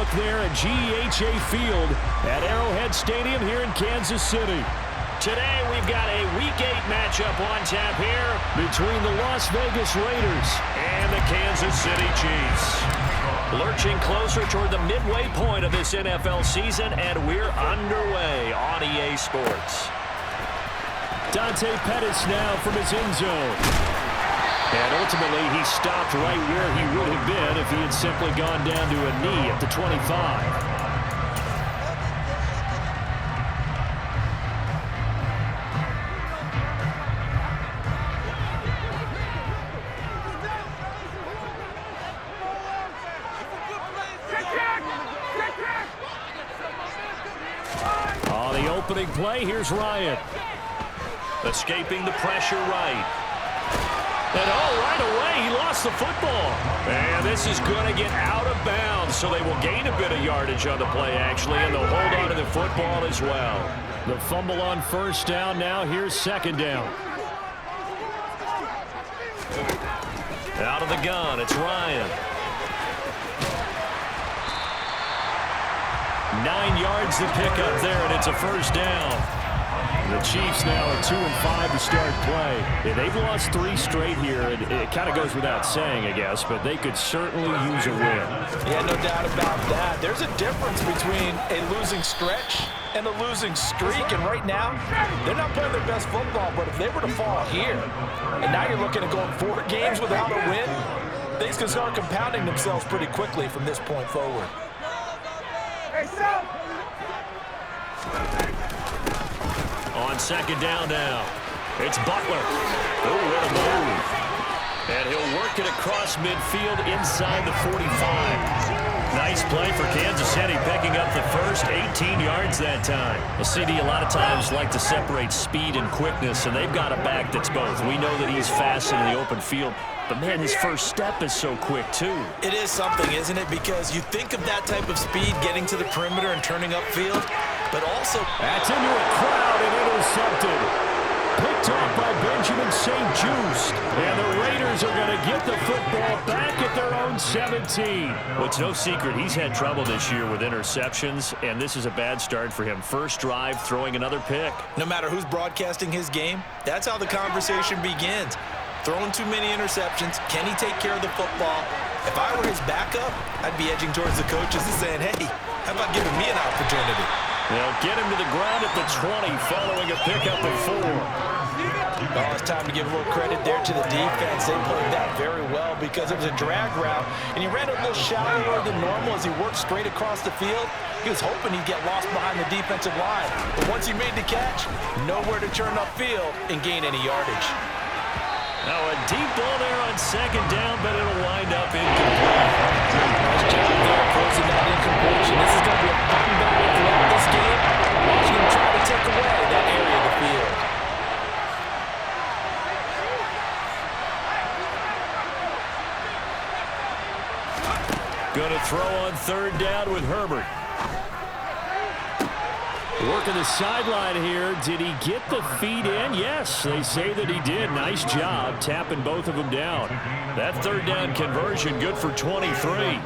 look there at GEHA Field at Arrowhead Stadium here in Kansas City. Today we've got a Week 8 matchup on tap here between the Las Vegas Raiders and the Kansas City Chiefs. Lurching closer toward the midway point of this NFL season, and we're underway on EA Sports. Dante Pettis now from his end zone. And ultimately, he stopped right where he would have been if he had simply gone down to a knee at the 25. On the opening play, here's Ryan. Escaping the pressure right. And right away, he lost the football. And this is going to get out of bounds, so they will gain a bit of yardage on the play, actually, and they'll hold on to the football as well. The fumble on first down now. Here's second down. Out of the gun, it's Ryan. 9 yards to pick up there, and it's a first down. The Chiefs now are 2-5 to start play. Yeah, they've lost 3 straight here, and it kind of goes without saying, I guess, but they could certainly use a win. Yeah, no doubt about that. There's a difference between a losing stretch and a losing streak, and right now, they're not playing their best football, but if they were to fall here, and now you're looking at going 4 games without a win, things can start compounding themselves pretty quickly from this point forward. On second down now, it's Butler. Oh, what a move. And he'll work it across midfield inside the 45. Nice play for Kansas City, picking up the first 18 yards that time. Well, CD, a lot of times like to separate speed and quickness, and they've got a back that's both. We know that he's fast in the open field, but, man, his first step is so quick, too. It is something, isn't it? Because you think of that type of speed getting to the perimeter and turning upfield, but also... That's into a crowd and intercepted. Picked off by Benjamin St-Juste. And the Raiders are going to get the football back at their own 17. Well, it's no secret he's had trouble this year with interceptions, and this is a bad start for him. First drive, throwing another pick. No matter who's broadcasting his game, that's how the conversation begins. Throwing too many interceptions. Can he take care of the football? If I were his backup, I'd be edging towards the coaches and saying, hey, how about giving me an opportunity? They'll get him to the ground at the 20 following a pickup of 4. Oh, it's time to give a little credit there to the defense. They played that very well because it was a drag route, and he ran a little shallower than normal as he worked straight across the field. He was hoping he'd get lost behind the defensive line. But once he made the catch, nowhere to turn upfield and gain any yardage. Now a deep ball there on second down, but it'll wind up incomplete. Nice job there closing that incompletion. This is going to be a fun battle throughout this game. Watching him try to take away that area of the field. Going to throw on third down with Herbert. Working the sideline here. Did he get the feet in? Yes, they say that he did. Nice job tapping both of them down. That third down conversion good for 23.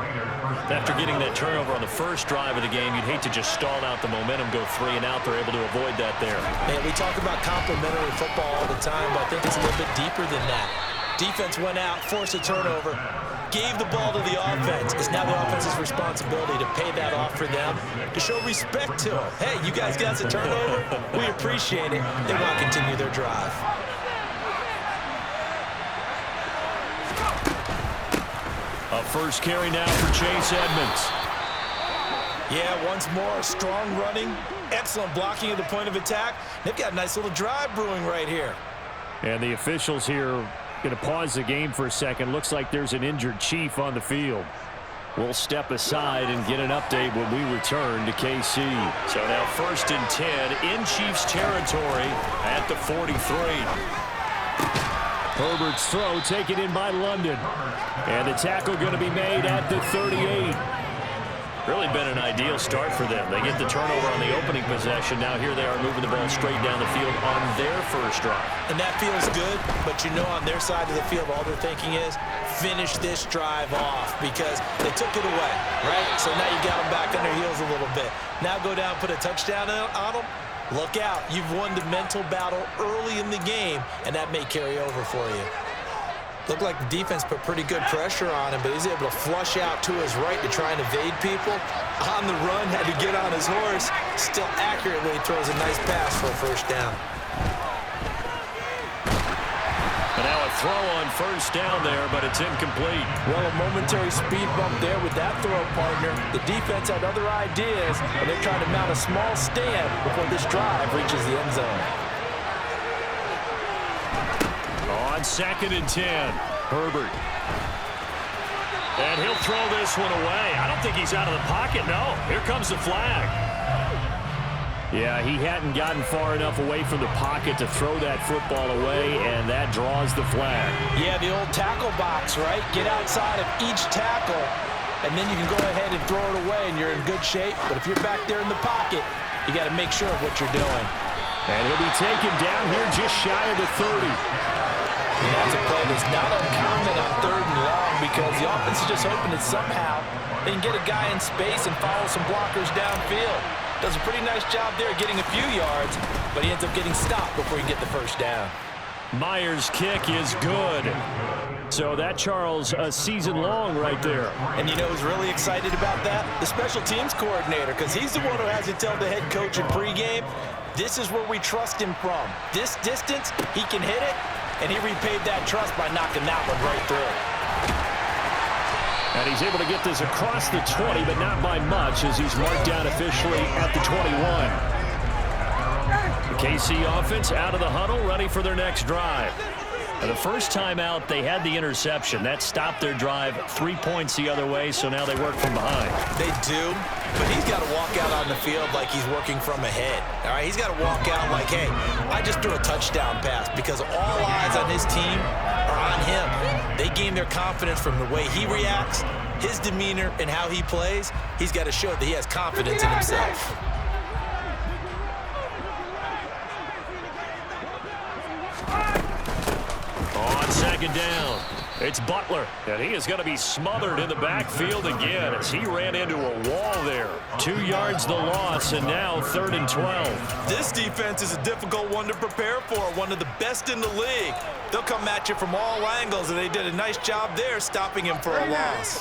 After getting that turnover on the first drive of the game, you'd hate to just stall out the momentum, go 3 and out. They're able to avoid that there. Man, we talk about complementary football all the time, but I think it's a little bit deeper than that. Defense went out, forced a turnover, gave the ball to the offense. It's now the offense's responsibility to pay that off for them, to show respect to them. Hey, you guys got a turnover? We appreciate it. They want to continue their drive. A first carry now for Chase Edmonds. Yeah, once more, strong running, excellent blocking at the point of attack. They've got a nice little drive brewing right here. And the officials here going to pause the game for a second. Looks like there's an injured Chief on the field. We'll step aside and get an update when we return to KC. So now 1st and 10 in Chiefs territory at the 43. Herbert's throw taken in by London. And the tackle going to be made at the 38. Really been an ideal start for them. They get the turnover on the opening possession. Now here they are moving the ball straight down the field on their first drive. And that feels good, but you know on their side of the field, all they're thinking is finish this drive off because they took it away, right? So now you got them back on their heels a little bit. Now go down, put a touchdown on them. Look out. You've won the mental battle early in the game, and that may carry over for you. Looked like the defense put pretty good pressure on him, but he's able to flush out to his right to try and evade people. On the run, had to get on his horse. Still accurately throws a nice pass for a first down. And now a throw on first down there, but it's incomplete. Well, a momentary speed bump there with that throw, partner. The defense had other ideas, and they're trying to mount a small stand before this drive reaches the end zone. On 2nd and 10, Herbert. And he'll throw this one away. I don't think he's out of the pocket, no. Here comes the flag. Yeah, he hadn't gotten far enough away from the pocket to throw that football away, and that draws the flag. Yeah, the old tackle box, right? Get outside of each tackle, and then you can go ahead and throw it away, and you're in good shape. But if you're back there in the pocket, you got to make sure of what you're doing. And he'll be taken down here just shy of the 30. And that's a play that's not uncommon on 3rd and long because the offense is just hoping that somehow they can get a guy in space and follow some blockers downfield. Does a pretty nice job there getting a few yards, but he ends up getting stopped before he can get the first down. Myers' kick is good. So that, Charles, a season long right there. And you know who's really excited about that? The special teams coordinator, because he's the one who has to tell the head coach in pregame, this is where we trust him from. This distance, he can hit it. And he repaid that trust by knocking that one right through. And he's able to get this across the 20, but not by much as he's marked down officially at the 21. The KC offense out of the huddle, ready for their next drive. And the first time out, they had the interception. That stopped their drive 3 points the other way, so now they work from behind. They do, but he's got to walk out on the field like he's working from ahead. All right, he's got to walk out like, hey, I just threw a touchdown pass because all eyes on his team are on him. They gain their confidence from the way he reacts, his demeanor, and how he plays. He's got to show that he has confidence in himself. On 2nd down, it's Butler, and he is going to be smothered in the backfield again as he ran into a wall there. 2 yards the loss, and now 3rd and 12. This defense is a difficult one to prepare for, one of the best in the league. They'll come at you from all angles, and they did a nice job there stopping him for a loss.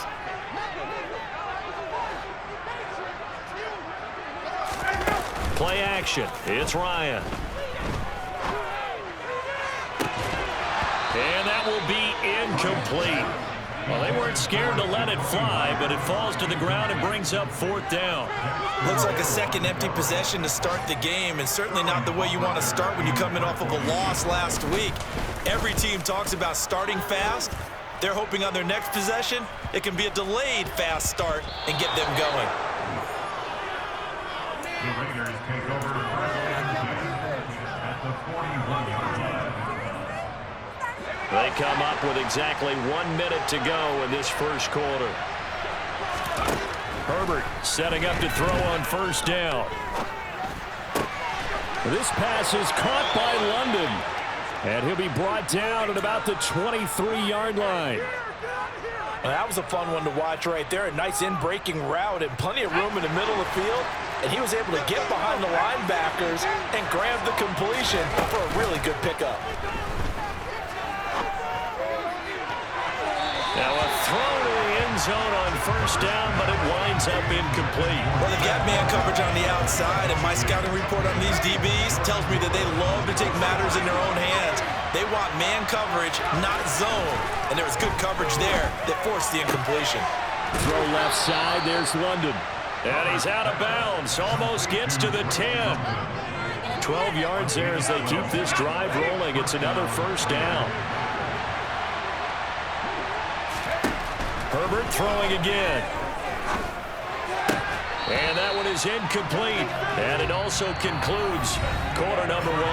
Play action, it's Ryan. And that will be incomplete. Well, they weren't scared to let it fly, but it falls to the ground and brings up 4th down. Looks like a second empty possession to start the game, and certainly not the way you want to start when you come in off of a loss last week. Every team talks about starting fast. They're hoping on their next possession, it can be a delayed fast start and get them going. The Raiders take over at the 41-yard line. They come up with exactly 1 minute to go in this first quarter. Herbert setting up to throw on first down. This pass is caught by London. And he'll be brought down at about the 23-yard line. Well, that was a fun one to watch right there. A nice in-breaking route and plenty of room in the middle of the field. And he was able to get behind the linebackers and grab the completion for a really good pickup. Now a throw to the end zone on first down, but it winds up incomplete. Well, they've got man coverage on the outside, and my scouting report on these DBs tells me that they love to take matters in their own hands. They want man coverage, not zone. And there was good coverage there that forced the incompletion. Throw left side, there's London. And he's out of bounds, almost gets to the 10. 12 yards there as they keep this drive rolling. It's another first down. Herbert throwing again. And that one is incomplete. And it also concludes quarter number 1.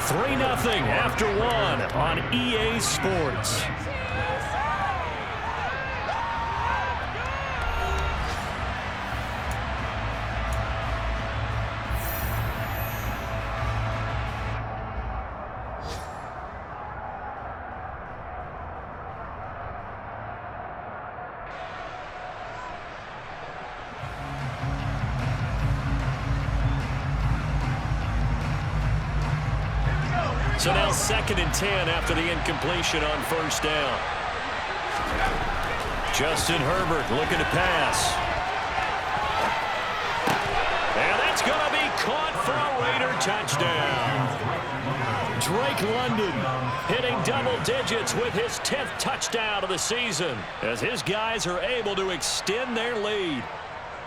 3-0 after 1 on EA Sports. So now 2nd and 10 after the incompletion on first down. Justin Herbert looking to pass. And that's going to be caught for a Raider touchdown. Drake London hitting double digits with his 10th touchdown of the season as his guys are able to extend their lead.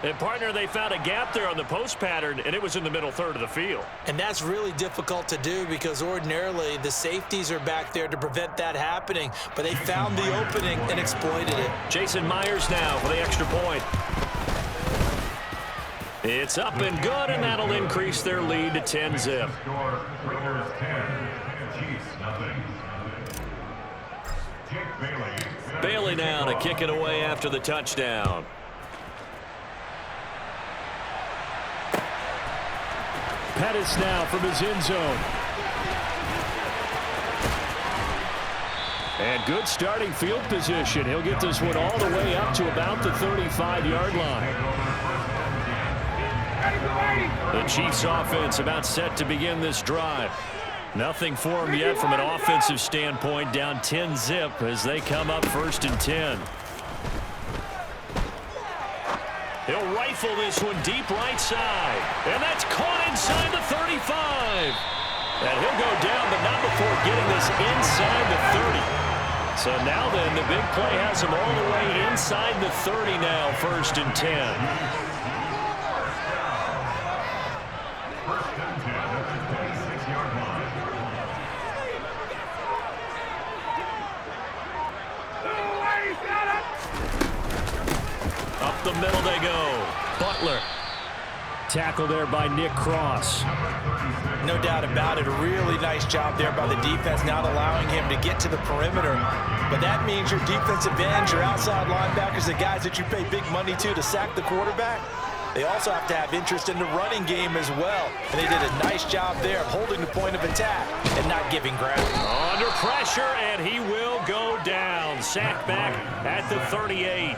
And, partner, they found a gap there on the post pattern, and it was in the middle third of the field. And that's really difficult to do because ordinarily the safeties are back there to prevent that happening. But they found the opening and exploited it. Jason Myers now for the extra point. It's up and good, and that'll increase their lead to 10-zip. Raiders 10, Chiefs nothing. Bailey now to kick it away after the touchdown. Pettis now from his end zone. And good starting field position. He'll get this one all the way up to about the 35-yard line. The Chiefs offense about set to begin this drive. Nothing for them yet from an offensive standpoint, down 10-zip as they come up 1st and 10. He'll rifle this one deep right side. And that's caught inside the 35. And he'll go down, but not before getting this inside the 30. So now then, the big play has him all the way inside the 30 now, 1st and 10. Up the middle they go. Butler. Tackle there by Nick Cross. No doubt about it. A really nice job there by the defense, not allowing him to get to the perimeter. But that means your defensive ends, your outside linebackers, the guys that you pay big money to sack the quarterback, they also have to have interest in the running game as well. And they did a nice job there of holding the point of attack and not giving ground. Under pressure, and he will go down. Sacked back at the 38.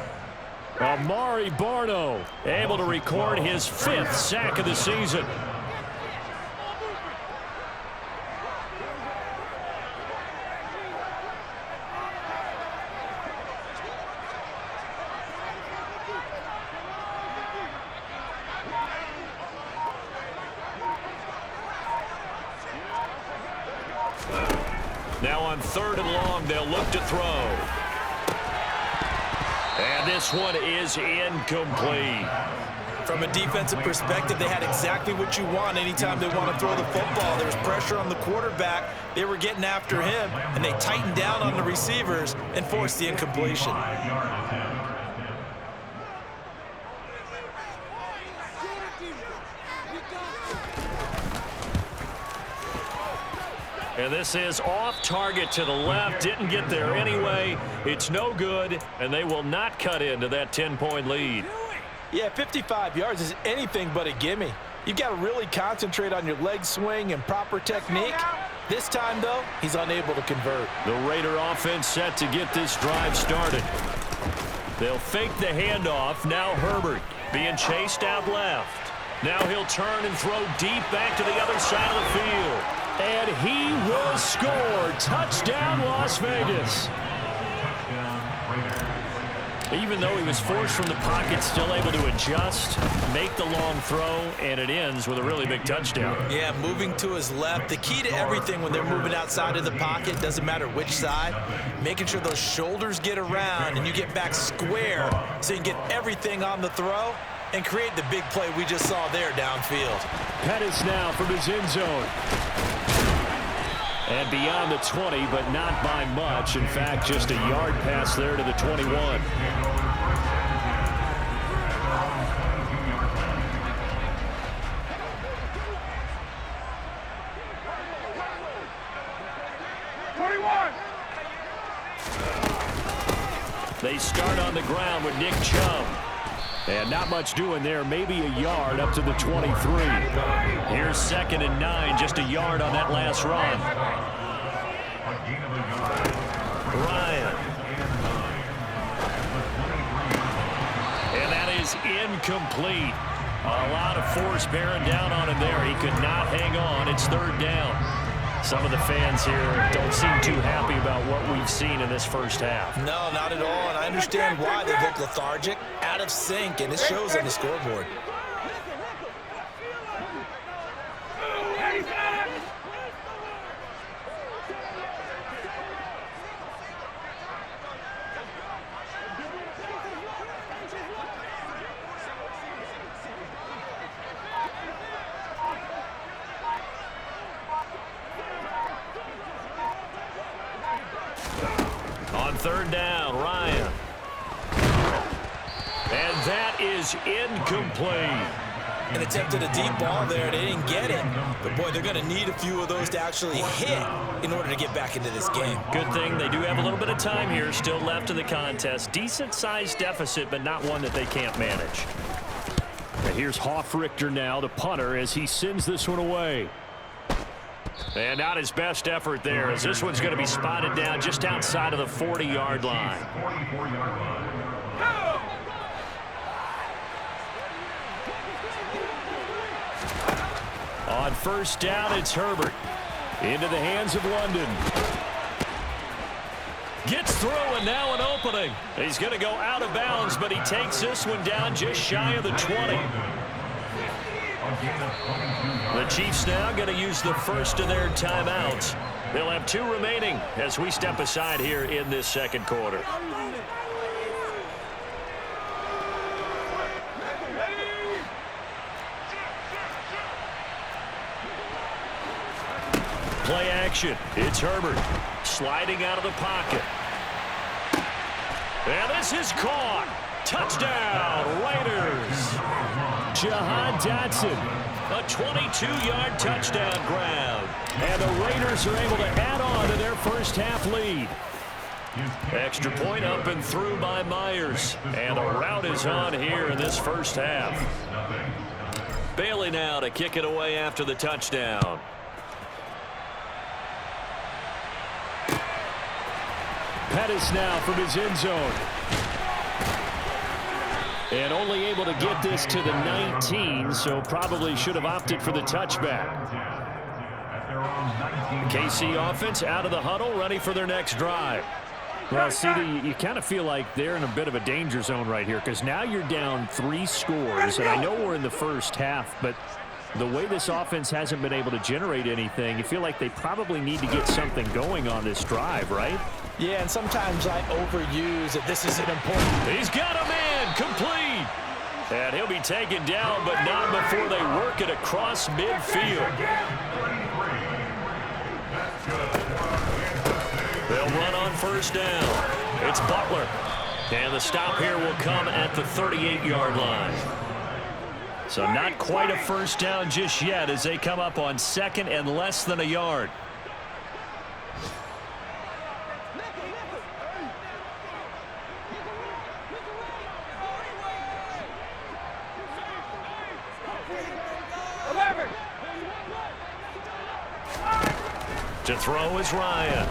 Amari Barno able to record his 5th sack of the season. Now on 3rd and long, they'll look to throw. And this one is incomplete. From a defensive perspective, they had exactly what you want anytime they want to throw the football. There was pressure on the quarterback. They were getting after him, and they tightened down on the receivers and forced the incompletion. And this is off target to the left. Didn't get there anyway. It's no good, and they will not cut into that 10-point lead. Yeah, 55 yards is anything but a gimme. You've got to really concentrate on your leg swing and proper technique. This time, though, he's unable to convert. The Raider offense set to get this drive started. They'll fake the handoff. Now Herbert being chased out left. Now he'll turn and throw deep back to the other side of the field. And he will score. Touchdown, Las Vegas. Even though he was forced from the pocket, still able to adjust, make the long throw, and it ends with a really big touchdown. Yeah, moving to his left. The key to everything when they're moving outside of the pocket, doesn't matter which side, making sure those shoulders get around and you get back square so you can get everything on the throw and create the big play we just saw there downfield. Pettis now from his end zone. And beyond the 20, but not by much. In fact, just a yard pass there to the 21. They start on the ground with Nick Chubb. And not much doing there, maybe a yard up to the 23. Here's 2nd and 9, just a yard on that last run. Ryan. And that is incomplete. A lot of force bearing down on him there. He could not hang on. It's 3rd down. Some of the fans here don't seem too happy about what we've seen in this first half. No, not at all, and I understand why. They look lethargic, out of sync, and it shows on the scoreboard. On third down, Ryan. And that is incomplete. And attempted a deep ball there. They didn't get it. But, boy, they're going to need a few of those to actually hit in order to get back into this game. Good thing they do have a little bit of time here still left in the contest. Decent-sized deficit, but not one that they can't manage. And here's Hofrichter now, the punter, as he sends this one away. And not his best effort there, as this one's going to be spotted down just outside of the 40-yard line. 44-yard line. On first down, it's Herbert. Into the hands of London. Gets through, and now an opening. He's going to go out of bounds, but he takes this one down just shy of the 20. The Chiefs now going to use the first of their timeouts. They'll have 2 remaining as we step aside here in this second quarter. Play action. It's Herbert sliding out of the pocket. And this is caught. Touchdown, Raiders. Jahan Dotson, a 22-yard touchdown grab. And the Raiders are able to add on to their first half lead. Extra point up and through by Myers. And the route is on here in this first half. Bailey now to kick it away after the touchdown. Pettis now from his end zone. And only able to get this to the 19, so probably should have opted for the touchback. KC offense out of the huddle, ready for their next drive. Well, CD, you kind of feel like they're in a bit of a danger zone right here, because now you're down 3 scores, and I know we're in the first half, but the way this offense hasn't been able to generate anything, you feel like they probably need to get something going on this drive, right? Yeah, and sometimes I overuse that this isn't important. He's got a man, complete. And he'll be taken down, but not before they work it across midfield. They'll run on first down. It's Butler. And the stop here will come at the 38-yard line. So not quite a first down just yet as they come up on second and less than a yard. To throw is Ryan.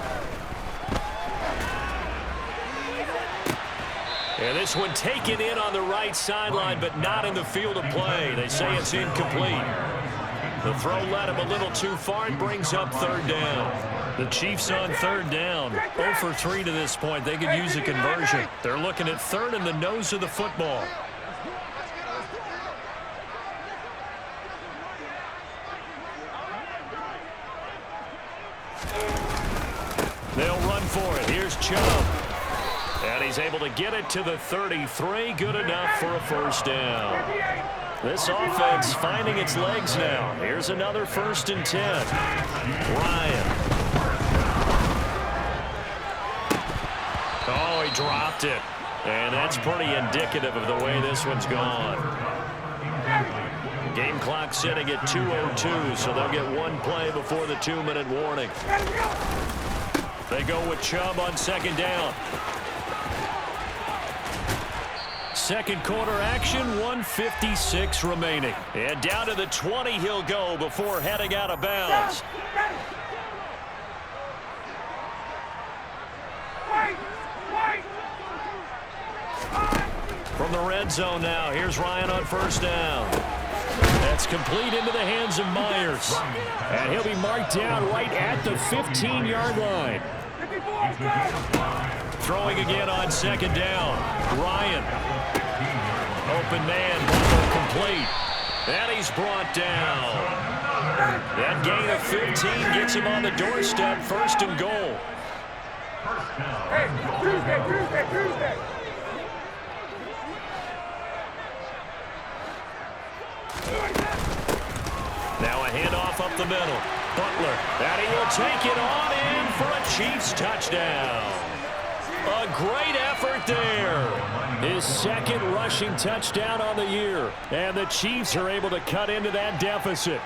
And this one taken in on the right sideline, but not in the field of play. They say it's incomplete. The throw led him a little too far and brings up third down. The Chiefs on third down. 0 for 3 to this point. They could use a conversion. They're looking at third in the nose of the football. They'll run for it. Here's Chubb. And he's able to get it to the 33. Good enough for a first down. This offense finding its legs now. Here's another 1st and 10. Ryan. Oh, he dropped it. And that's pretty indicative of the way this one's gone. Game clock sitting at 2:02, so they'll get 1 play before the 2-minute warning. They go with Chubb on second down. Second quarter action, 1:56 remaining. And down to the 20 he'll go before heading out of bounds. From the red zone now, here's Ryan on first down. That's complete into the hands of Myers. And he'll be marked down right at the 15-yard line. Throwing again on second down. Ryan. Open man, ball complete. And he's brought down. That gain of 15 gets him on the doorstep, first and goal. Hey, Tuesday. Now a handoff up the middle. Butler, and he will take it on in for a Chiefs touchdown. A great effort there. His second rushing touchdown on the year. And the Chiefs are able to cut into that deficit.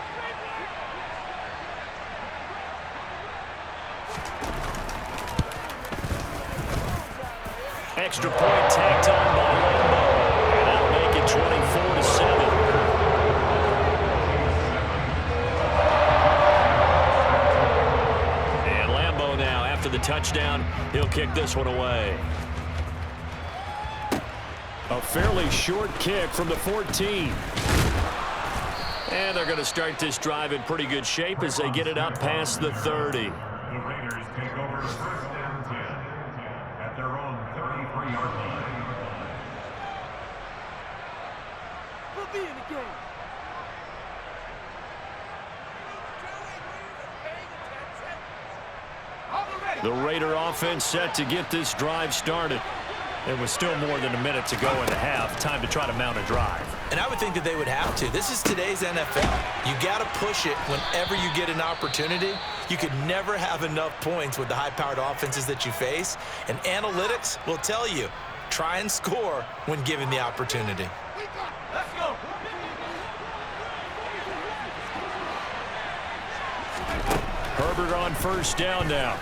Extra point tacked on by Lambo. And that'll make it 24-7. And Lambo now, after the touchdown, he'll kick this one away. A fairly short kick from the 14. And they're going to start this drive in pretty good shape as they get it up past the 30. The Raiders take over first and 10 at their own 33-yard line. We'll be in the game. The Raider offense set to get this drive started. There was still more than a minute to go in the half. Time to try to mount a drive. And I would think that they would have to. This is today's NFL. You got to push it whenever you get an opportunity. You could never have enough points with the high-powered offenses that you face. And analytics will tell you, try and score when given the opportunity. Let's go. Herbert on first down now.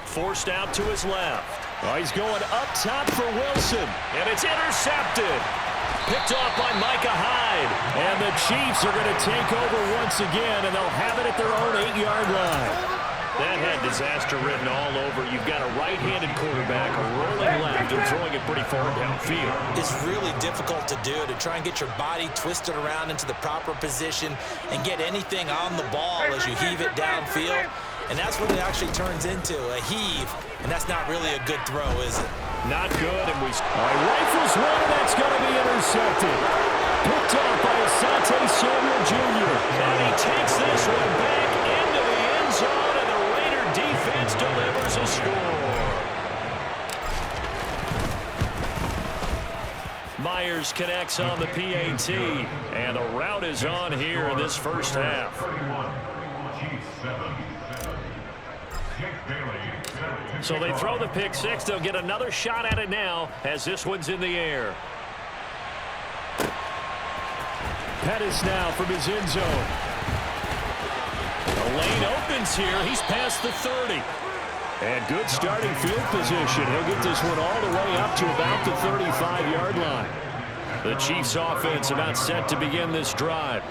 Forced out to his left. Oh, he's going up top for Wilson. And it's intercepted. Picked off by Micah Hyde. And the Chiefs are going to take over once again, and they'll have it at their own 8-yard line. That had disaster written all over. You've got a right-handed quarterback rolling left and throwing it pretty far downfield. It's really difficult to do, to try and get your body twisted around into the proper position and get anything on the ball as you heave it downfield. And that's what it actually turns into, a heave. And that's not really a good throw, is it? Not good, and we rifles one, and that's going to be intercepted. Picked off by Asante Samuel Jr. And he takes this one back into the end zone, and the Raider defense delivers a score. Myers connects on the PAT, and the route is on here in this first half. 31, Chiefs 7. So they throw the pick six. They'll get another shot at it now as this one's in the air. Pettis now from his end zone. The lane opens here. He's past the 30. And good starting field position. He'll get this one all the way up to about the 35-yard line. The Chiefs offense about set to begin this drive.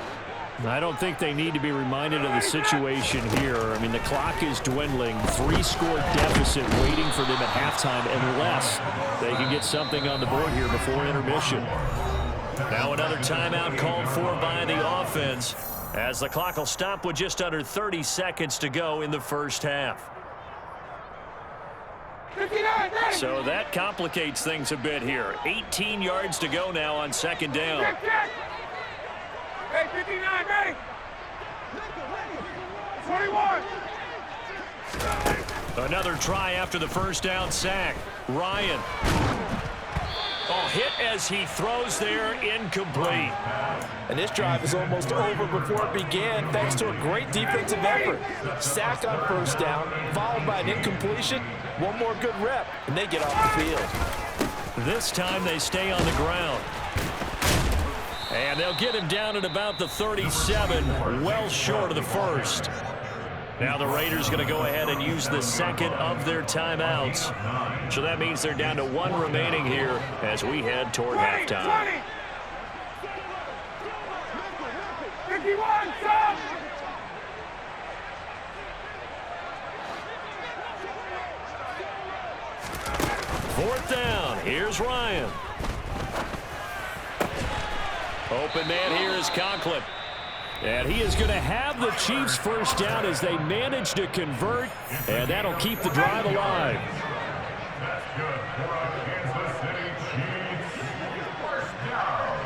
I don't think they need to be reminded of the situation here. I mean, the clock is dwindling. 3-score deficit waiting for them at halftime unless they can get something on the board here before intermission. Now another timeout called for by the offense as the clock will stop with just under 30 seconds to go in the first half. So that complicates things a bit here. 18 yards to go now on second down. Hey, 59, ready? 21. Another try after the first down sack. Ryan. Oh, hit as he throws there, incomplete. And this drive is almost over before it began thanks to a great defensive effort. Sack on first down, followed by an incompletion. One more good rep, and they get off the field. This time they stay on the ground. And they'll get him down at about the 37, well short of the first. Now the Raiders going to go ahead and use the second of their timeouts. So that means they're down to one remaining here as we head toward halftime. 51, stop! Fourth down. Here's Ryan. Open man here is Conklin. And he is going to have the Chiefs first down as they manage to convert, and that'll keep the drive alive. That's good for Kansas City Chiefs. First down.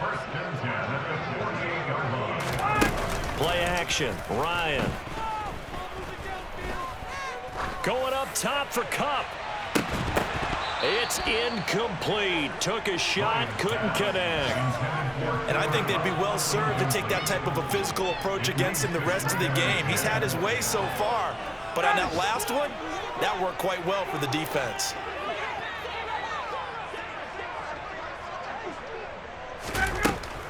First and 10 at the 48-yard line. Play action. Ryan. Going up top for Kupp. It's incomplete. Took a shot, couldn't connect. And I think they'd be well served to take that type of a physical approach against him the rest of the game. He's had his way so far, but on that last one, that worked quite well for the defense.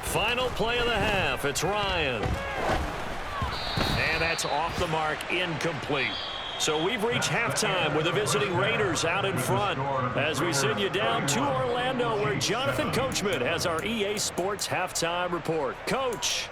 Final play of the half. It's Ryan. And that's off the mark, incomplete. So we've reached halftime with the visiting Raiders out in front as we send you down to Orlando where Jonathan Coachman has our EA Sports halftime report. Coach.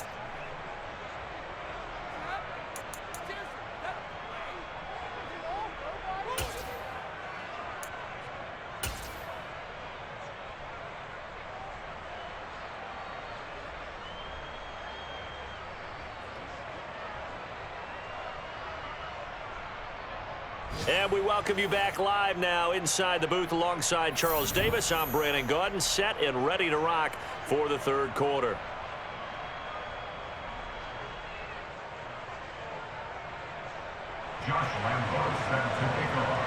And we welcome you back live now inside the booth alongside Charles Davis. I'm Brandon Gaudin, set and ready to rock for the third quarter. Josh Lambo set to kick off.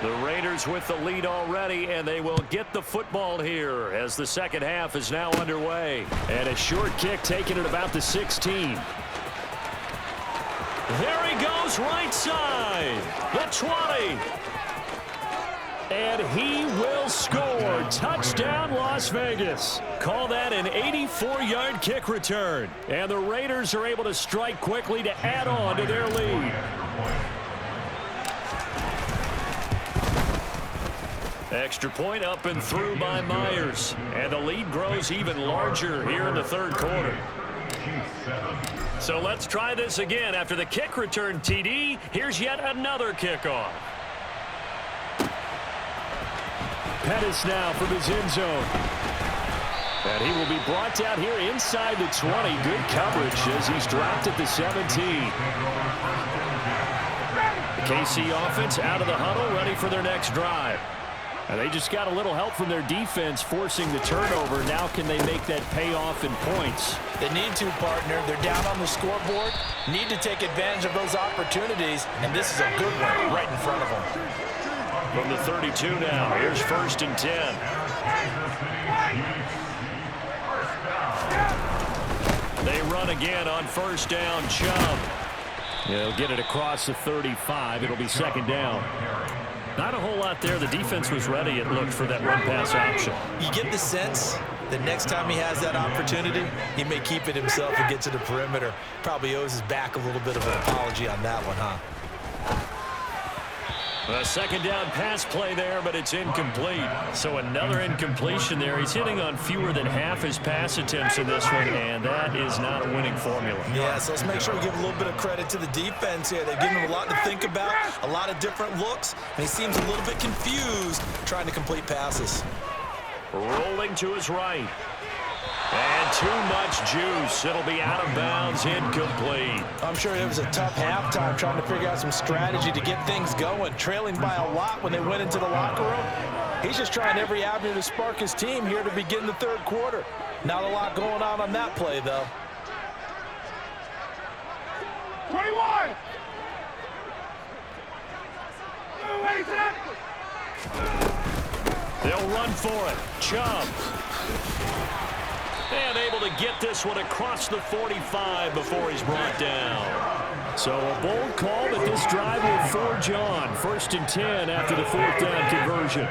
The Raiders with the lead already, and they will get the football here as the second half is now underway. And a short kick taken at about the 16. There he goes, right side, the 20. And he will score. Touchdown, Las Vegas. Call that an 84-yard kick return. And the Raiders are able to strike quickly to add on to their lead. Extra point up and through by Myers. And the lead grows even larger here in the third quarter. So let's try this again. After the kick return TD, here's yet another kickoff. Pettis now from his end zone. And he will be brought down here inside the 20. Good coverage as he's dropped at the 17. The KC offense out of the huddle, ready for their next drive. And they just got a little help from their defense forcing the turnover. Now can they make that pay off in points? They need to, partner. They're down on the scoreboard. Need to take advantage of those opportunities. And this is a good one right in front of them. From the 32 now. Here's first and 10. They run again on first down. Chubb. They'll get it across the 35. It'll be second down. Not a whole lot there. The defense was ready, it looked, for that run-pass option. You get the sense that next time he has that opportunity, he may keep it himself and get to the perimeter. Probably owes his back a little bit of an apology on that one, huh? A second down pass play there, but it's incomplete. So another incompletion there. He's hitting on fewer than half his pass attempts in this one, and that is not a winning formula. Yeah, so let's make sure we give a little bit of credit to the defense here. They're giving him a lot to think about, a lot of different looks, and he seems a little bit confused trying to complete passes. Rolling to his right. And too much juice. It'll be out of bounds, incomplete. I'm sure it was a tough halftime trying to figure out some strategy to get things going. Trailing by a lot when they went into the locker room. He's just trying every avenue to spark his team here to begin the third quarter. Not a lot going on that play, though. 21! They'll run for it. Chubb. And able to get this one across the 45 before he's brought down. So a bold call that this drive will forge on. First and 10 after the fourth down conversion.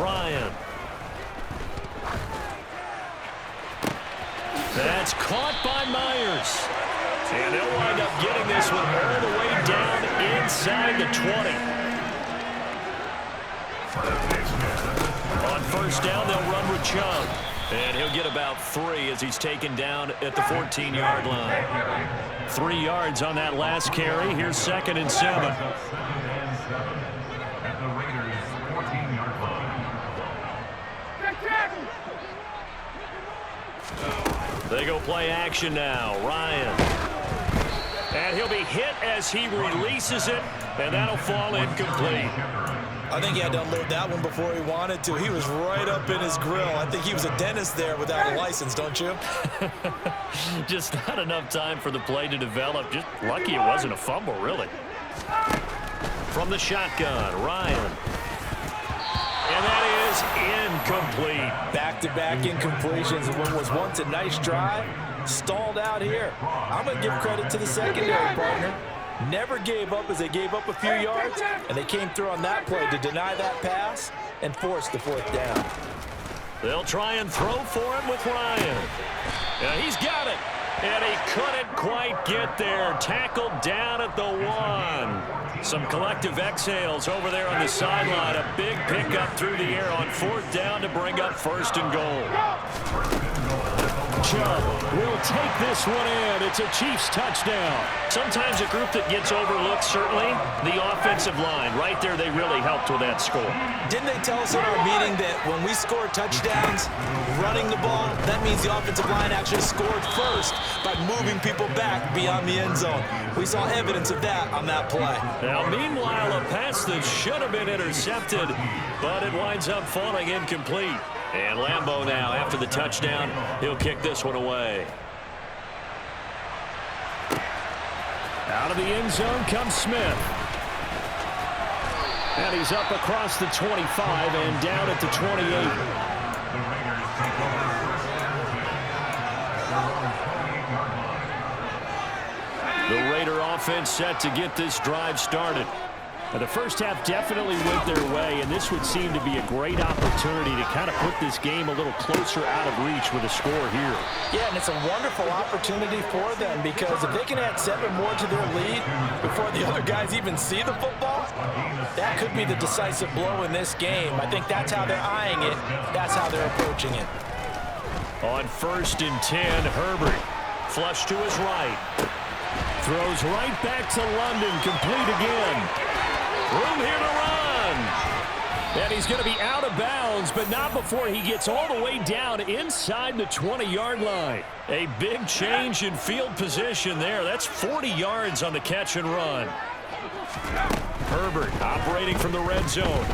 Ryan. That's caught by Myers. And they'll wind up getting this one all the way down inside the 20. On first down, they'll run with Chubb. And he'll get about 3 as he's taken down at the 14-yard line. 3 yards on that last carry. Here's second and 7. They go play action now. Ryan. And he'll be hit as he releases it, and that'll fall incomplete. I think he had to unload that one before he wanted to. He was right up in his grill. I think he was a dentist there without a license, don't you? Just not enough time for the play to develop. Just lucky it wasn't a fumble, really. From the shotgun, Ryan. And that is incomplete. Back-to-back incompletions. What was once a nice drive, stalled out here. I'm going to give credit to the secondary, partner. Never gave up as they gave up a few yards, and they came through on that play to deny that pass and force the fourth down. They'll try and throw for it with Ryan. And he's got it. And he couldn't quite get there. Tackled down at the 1. Some collective exhales over there on the sideline. A big pickup through the air on fourth down to bring up first and goal. Chubb will take this one in. It's a Chiefs touchdown. Sometimes a group that gets overlooked, certainly, the offensive line. Right there, they really helped with that score. Didn't they tell us in our meeting that when we score touchdowns running the ball, that means the offensive line actually scored first by moving people back beyond the end zone? We saw evidence of that on that play. Now, meanwhile, a pass that should have been intercepted, but it winds up falling incomplete. And Lambeau now, after the touchdown, he'll kick this one away. Out of the end zone comes Smith. And he's up across the 25 and down at the 28. The Raider offense set to get this drive started. Now, the first half definitely went their way, and this would seem to be a great opportunity to kind of put this game a little closer out of reach with a score here. Yeah, and it's a wonderful opportunity for them because if they can add 7 more to their lead before the other guys even see the football, that could be the decisive blow in this game. I think that's how they're eyeing it. That's how they're approaching it. On 1st and 10, Herbert. Flush to his right. Throws right back to London. Complete again. Room here to run. And he's going to be out of bounds, but not before he gets all the way down inside the 20-yard line. A big change in field position there. That's 40 yards on the catch and run. Herbert operating from the red zone.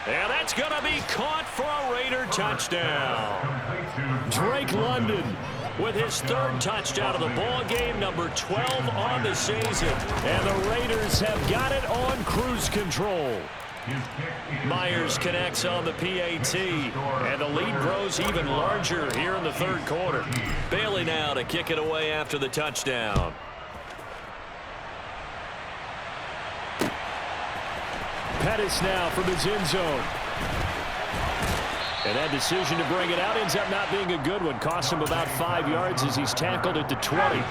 And that's going to be caught for a Raider touchdown. Drake London with his 3rd touchdown of the ball game, number 12 on the season. And the Raiders have got it on cruise control. Myers connects on the PAT, and the lead grows even larger here in the 3rd quarter. Bailey now to kick it away after the touchdown. Pettis now from his end zone. And that decision to bring it out ends up not being a good one. Costs him about 5 yards as he's tackled at the 20.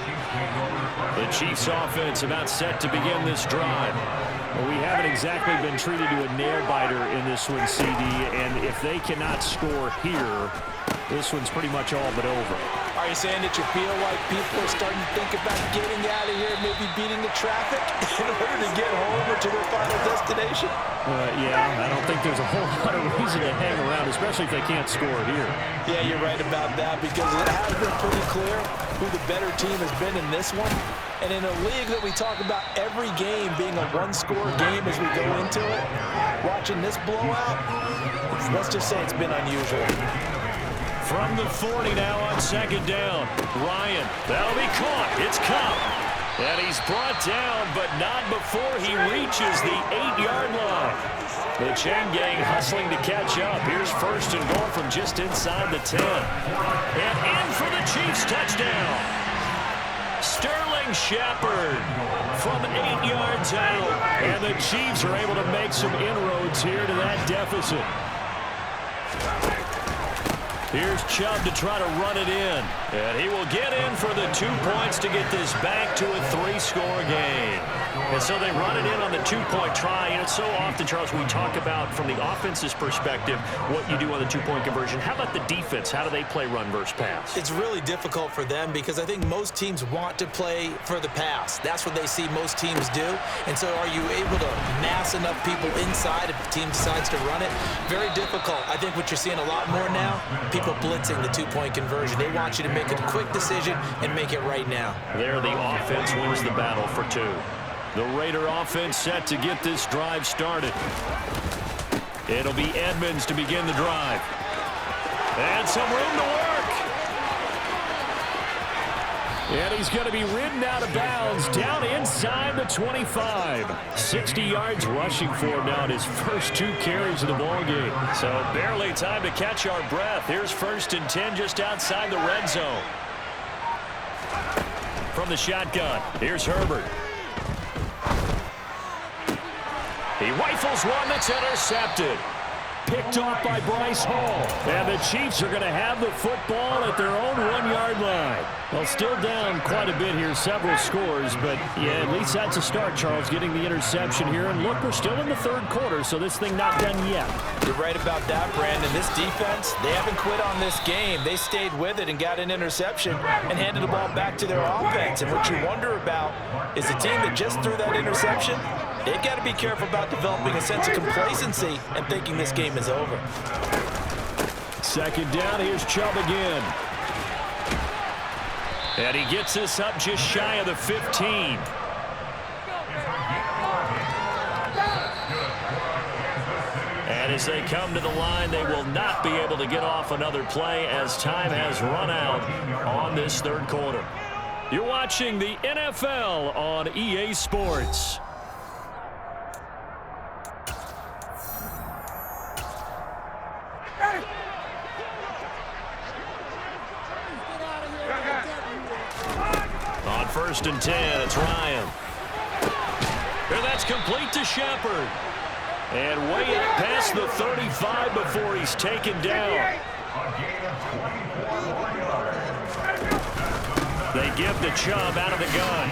The Chiefs offense about set to begin this drive. Well, we haven't exactly been treated to a nail-biter in this one, CD. And if they cannot score here, this one's pretty much all but over. Are you saying that you feel like people are starting to think about getting out of here, maybe beating the traffic in order to get home or to their final destination? Yeah, I don't think there's a whole lot of reason to hang around, especially if they can't score here. Yeah, you're right about that because it has been pretty clear who the better team has been in this one. And in a league that we talk about every game being a one-score game as we go into it, watching this blowout, let's just say it's been unusual. From the 40 now on 2nd down. Ryan, that'll be caught. It's Cup. And he's brought down, but not before he reaches the 8-yard line. The chain gang hustling to catch up. Here's 1st and goal from just inside the 10. And in for the Chiefs touchdown. Sterling Shepard from 8 yards out. And the Chiefs are able to make some inroads here to that deficit. Here's Chubb to try to run it in. And he will get in for the 2 points to get this back to a 3-score game. And so they run it in on the two-point try. And it's so often, Charles, we talk about from the offense's perspective what you do on the two-point conversion. How about the defense? How do they play run versus pass? It's really difficult for them because I think most teams want to play for the pass. That's what they see most teams do. And so are you able to mass enough people inside if the team decides to run it? Very difficult. I think what you're seeing a lot more now, people blitzing the two-point conversion. They want you to make a quick decision and make it right now. There, the offense wins the battle for two. The Raider offense set to get this drive started. It'll be Edmonds to begin the drive. And some room to work. And he's going to be ridden out of bounds down inside the 25. 60 yards rushing for him now in his first 2 carries of the ballgame. So barely time to catch our breath. Here's 1st and 10 just outside the red zone. From the shotgun, here's Herbert. He rifles one that's intercepted. Picked off by Bryce Hall. And the Chiefs are going to have the football at their own 1-yard line. Well, still down quite a bit here, several scores. But, yeah, at least that's a start, Charles, getting the interception here. And, look, we're still in the 3rd quarter, so this thing not done yet. You're right about that, Brandon. This defense, they haven't quit on this game. They stayed with it and got an interception and handed the ball back to their offense. And what you wonder about is the team that just threw that interception, they've got to be careful about developing a sense of complacency and thinking this game is over. 2nd down, here's Chubb again. And he gets this up just shy of the 15. And as they come to the line, they will not be able to get off another play as time has run out on this 3rd quarter. You're watching the NFL on EA Sports. On 1st and 10, it's Ryan. And that's complete to Shepard. And way up past the 35 before he's taken down. They give to Chubb out of the gun.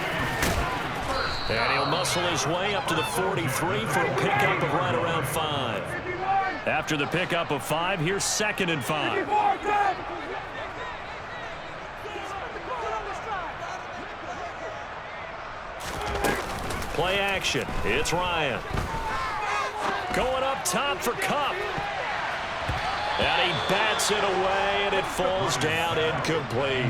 And he'll muscle his way up to the 43 for a pickup of right around 5. After the pickup of 5, here's 2nd and 5. Play action. It's Ryan. Going up top for Kupp. And he bats it away, and it falls down incomplete.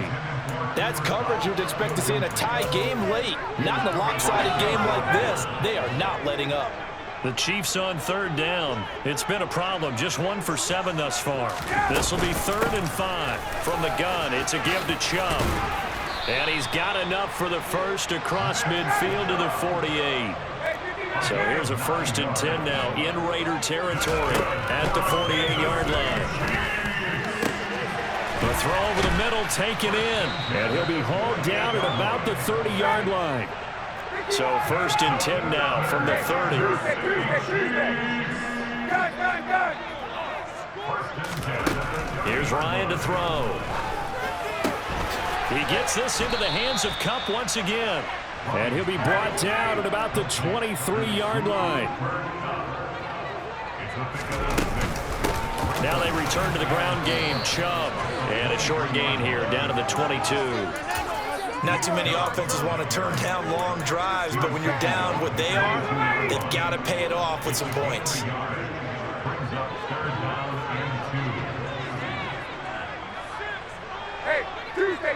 That's coverage you'd expect to see in a tie game late. Not in a lopsided game like this. They are not letting up. The Chiefs on 3rd down. It's been a problem. Just 1 for 7 thus far. This will be 3rd and 5. From the gun, it's a give to Chubb. And he's got enough for the first across midfield to the 48. So here's a 1st and 10 now in Raider territory at the 48-yard line. The throw over the middle taken in. And he'll be hauled down at about the 30-yard line. So 1st and 10 now from the 30. Here's Ryan to throw. He gets this into the hands of Kupp once again. And he'll be brought down at about the 23-yard line. Now they return to the ground game. Chubb. And a short gain here down to the 22. Not too many offenses want to turn down long drives, but when you're down what they are, they've got to pay it off with some points. Hey, Tuesday.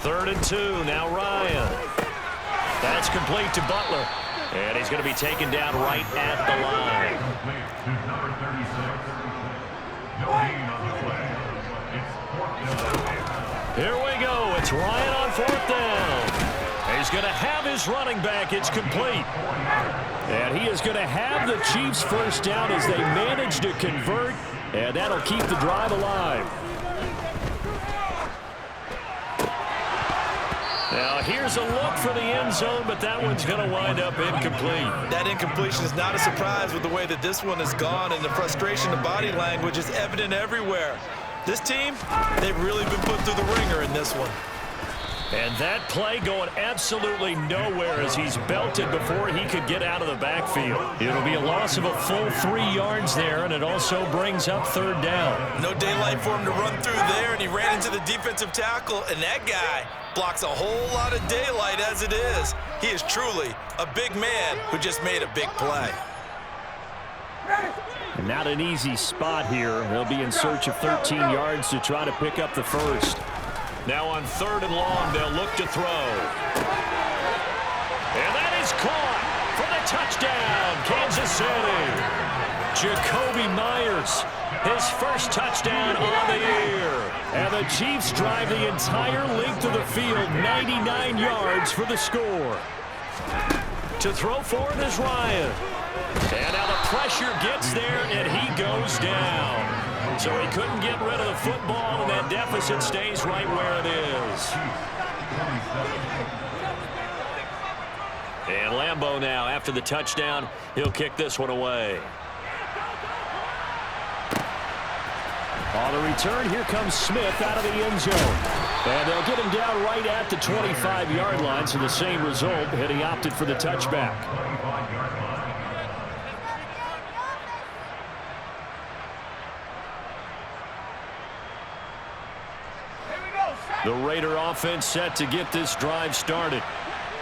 3rd and 2, now Ryan. That's complete to Butler. And he's going to be taken down right at the line. Here we go. It's Ryan on 4th down. He's going to have his running back. It's complete. And he is going to have the Chiefs 1st down as they manage to convert. And that'll keep the drive alive. Now, here's a look for the end zone, but that one's going to wind up incomplete. That incompletion is not a surprise with the way that this one has gone, and the frustration of body language is evident everywhere. This team, they've really been put through the ringer in this one. And that play going absolutely nowhere as he's belted before he could get out of the backfield. It'll be a loss of a full 3 yards there, and it also brings up 3rd down. No daylight for him to run through there, and he ran into the defensive tackle, and that guy blocks a whole lot of daylight as it is. He is truly a big man who just made a big play. Not an easy spot here. They'll be in search of 13 yards to try to pick up the first. Now on 3rd and long, they'll look to throw. And that is caught for the touchdown, Kansas City. Jakobi Meyers, his first touchdown on the year. And the Chiefs drive the entire length of the field, 99 yards for the score. To throw for it is Ryan. And now the pressure gets there, and he goes down. So he couldn't get rid of the football, and that deficit stays right where it is. And Lambeau now, after the touchdown, he'll kick this one away. On the return, here comes Smith out of the end zone. And they'll get him down right at the 25-yard line, so the same result, and he opted for the touchback. The Raider offense set to get this drive started.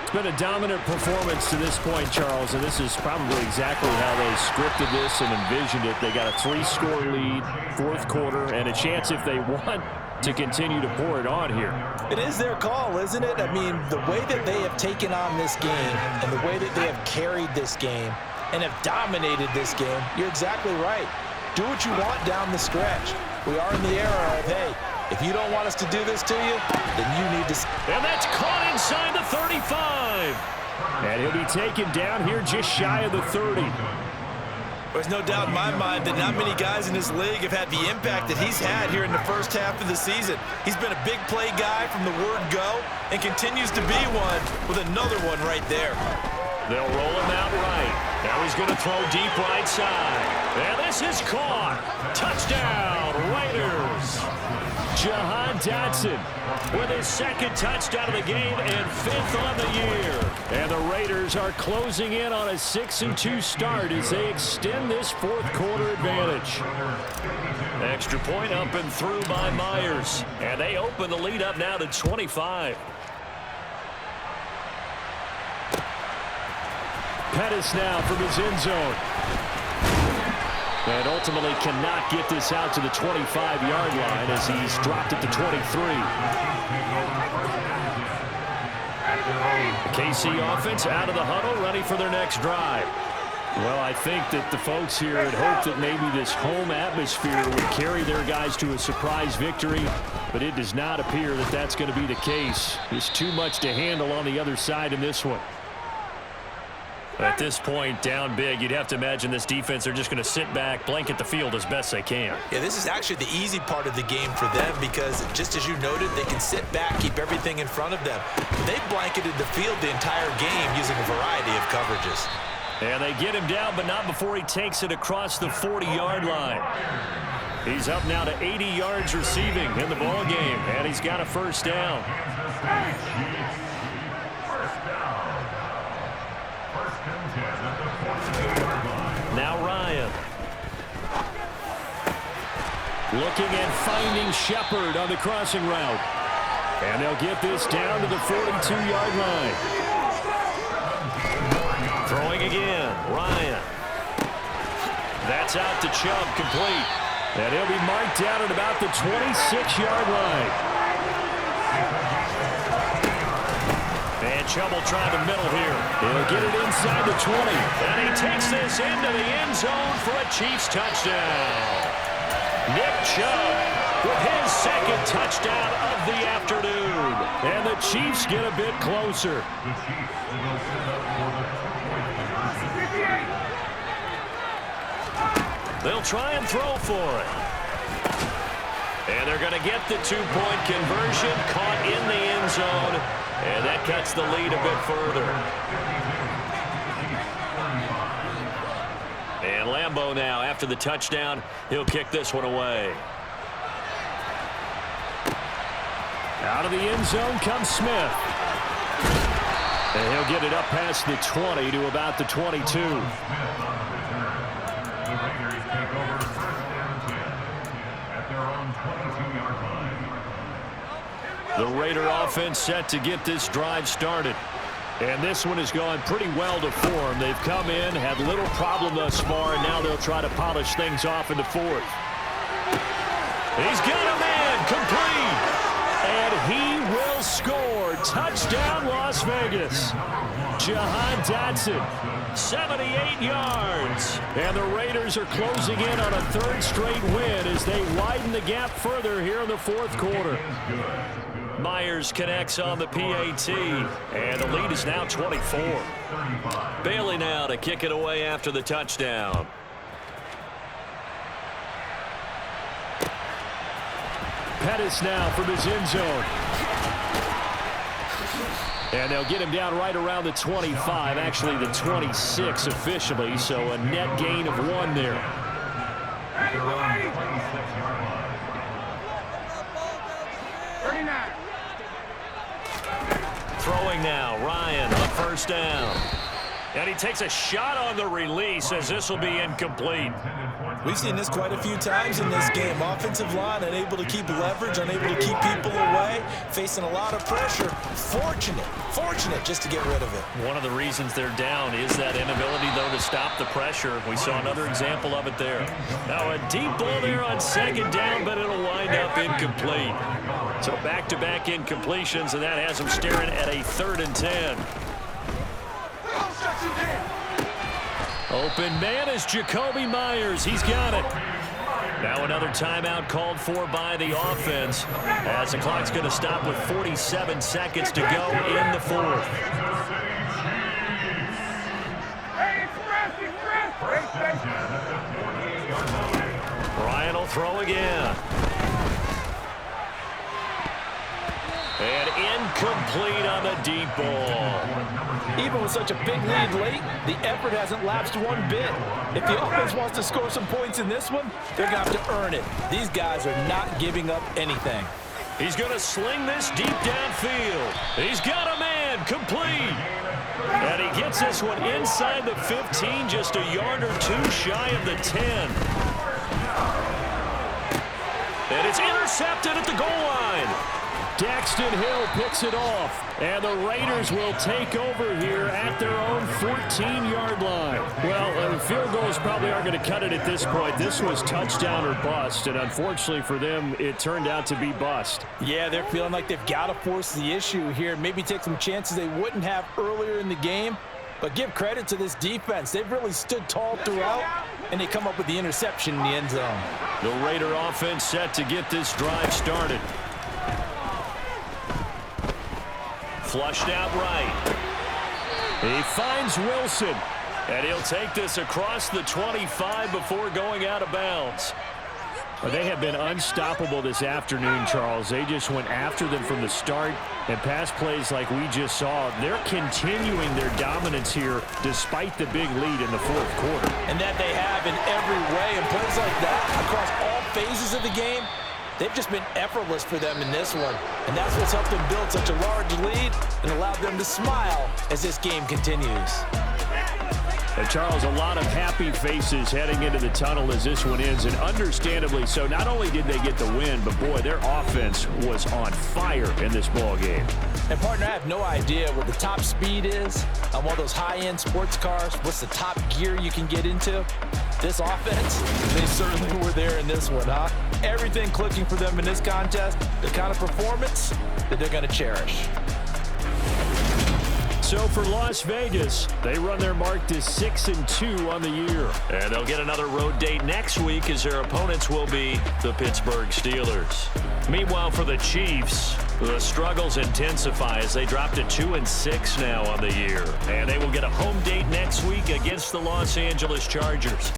It's been a dominant performance to this point, Charles, and this is probably exactly how they scripted this and envisioned it. They got a 3-score lead, 4th quarter, and a chance if they want to continue to pour it on here. It is their call, isn't it? I mean, the way that they have taken on this game and the way that they have carried this game and have dominated this game, you're exactly right. Do what you want down the stretch. We are in the era of, hey, if you don't want us to do this to you, then you need to... And that's caught inside the 35. And he'll be taken down here just shy of the 30. There's no doubt in my mind that not many guys in this league have had the impact that he's had here in the first half of the season. He's been a big play guy from the word go and continues to be one with another one right there. They'll roll him out right. Now he's going to throw deep right side. And this is caught. Touchdown, Raiders. Jahan Dotson with his 2nd touchdown of the game and 5th on the year. And the Raiders are closing in on a 6-2 start as they extend this 4th quarter advantage. Extra point up and through by Myers. And they open the lead up now to 25. Pettis now from his end zone. And ultimately cannot get this out to the 25-yard line as he's dropped it to 23. The KC offense out of the huddle, ready for their next drive. Well, I think that the folks here had hoped that maybe this home atmosphere would carry their guys to a surprise victory, but it does not appear that that's going to be the case. There's too much to handle on the other side in this one. At this point, down big, you'd have to imagine this defense are just going to sit back, blanket the field as best they can. Yeah, this is actually the easy part of the game for them because, just as you noted, they can sit back, keep everything in front of them. They've blanketed the field the entire game using a variety of coverages. And they get him down, but not before he takes it across the 40-yard line. He's up now to 80 yards receiving in the ball game, and he's got a 1st down. Now Ryan. Looking and finding Shepard on the crossing route. And they'll get this down to the 42-yard line. Throwing again, Ryan. That's out to Chubb, complete. And he'll be marked down at about the 26-yard line. And Chubb will try the middle here. He'll get it inside the 20. And he takes this into the end zone for a Chiefs touchdown. Nick Chubb with his 2nd touchdown of the afternoon. And the Chiefs get a bit closer. They'll try and throw for it. And they're going to get the 2-point conversion, caught in the end zone. And that cuts the lead a bit further. And Lambeau now, after the touchdown, he'll kick this one away. Out of the end zone comes Smith. And he'll get it up past the 20 to about the 22. The Raiders take over first and 10 at their own 22-yard line. The Raider offense set to get this drive started. And this one has gone pretty well to form. They've come in, had little problem thus far, and now they'll try to polish things off in the fourth. He's got a man complete. And he will score. Touchdown, Las Vegas. Jahan Dotson, 78 yards. And the Raiders are closing in on a third straight win as they widen the gap further here in the fourth quarter. Myers connects on the PAT, and the lead is now 24. Bailey now to kick it away after the touchdown. Pettis now from his end zone. And they'll get him down right around the 25, actually the 26 officially, so a net gain of 1 there. Throwing now, Ryan on first down. And he takes a shot on the release as this will be incomplete. We've seen this quite a few times in this game. Offensive line unable to keep leverage, unable to keep people away, facing a lot of pressure. Fortunate just to get rid of it. One of the reasons they're down is that inability, though, to stop the pressure. We saw another example of it there. Now a deep ball there on second down, but it'll wind up incomplete. So back-to-back incompletions, and that has them staring at a 3rd and 10. Open man is Jakobi Meyers. He's got it. Now another timeout called for by the offense as the clock's going to stop with 47 seconds to go in the fourth. Ryan will throw again. And incomplete on the deep ball. Even with such a big lead late, the effort hasn't lapsed one bit. If the offense wants to score some points in this one, they're going to have to earn it. These guys are not giving up anything. He's going to sling this deep downfield. He's got a man complete. And he gets this one inside the 15, just a yard or two shy of the 10. And it's intercepted at the goal line. Daxton Hill picks it off, and the Raiders will take over here at their own 14-yard line. Well, field goals probably aren't going to cut it at this point. This was touchdown or bust, and unfortunately for them, it turned out to be bust. Yeah, they're feeling like they've got to force the issue here, maybe take some chances they wouldn't have earlier in the game. But give credit to this defense. They've really stood tall throughout, and they come up with the interception in the end zone. The Raider offense set to get this drive started. Flushed out right. He finds Wilson, and he'll take this across the 25 before going out of bounds. Well, they have been unstoppable this afternoon, Charles. They just went after them from the start, and pass plays like we just saw. They're continuing their dominance here despite the big lead in the fourth quarter. And that they have in every way, and plays like that across all phases of the game, they've just been effortless for them in this one. And that's what's helped them build such a large lead and allowed them to smile as this game continues. And Charles, a lot of happy faces heading into the tunnel as this one ends, and understandably so. Not only did they get the win, but boy, their offense was on fire in this ball game. And partner, I have no idea what the top speed is on one of those high-end sports cars. What's the top gear you can get into? This offense, they certainly were there in this one, huh? Everything clicking for them in this contest, the kind of performance that they're going to cherish. So for Las Vegas, they run their mark to 6-2 on the year. And they'll get another road date next week as their opponents will be the Pittsburgh Steelers. Meanwhile, for the Chiefs, the struggles intensify as they drop to 2-6 now on the year. And they will get a home date next week against the Los Angeles Chargers.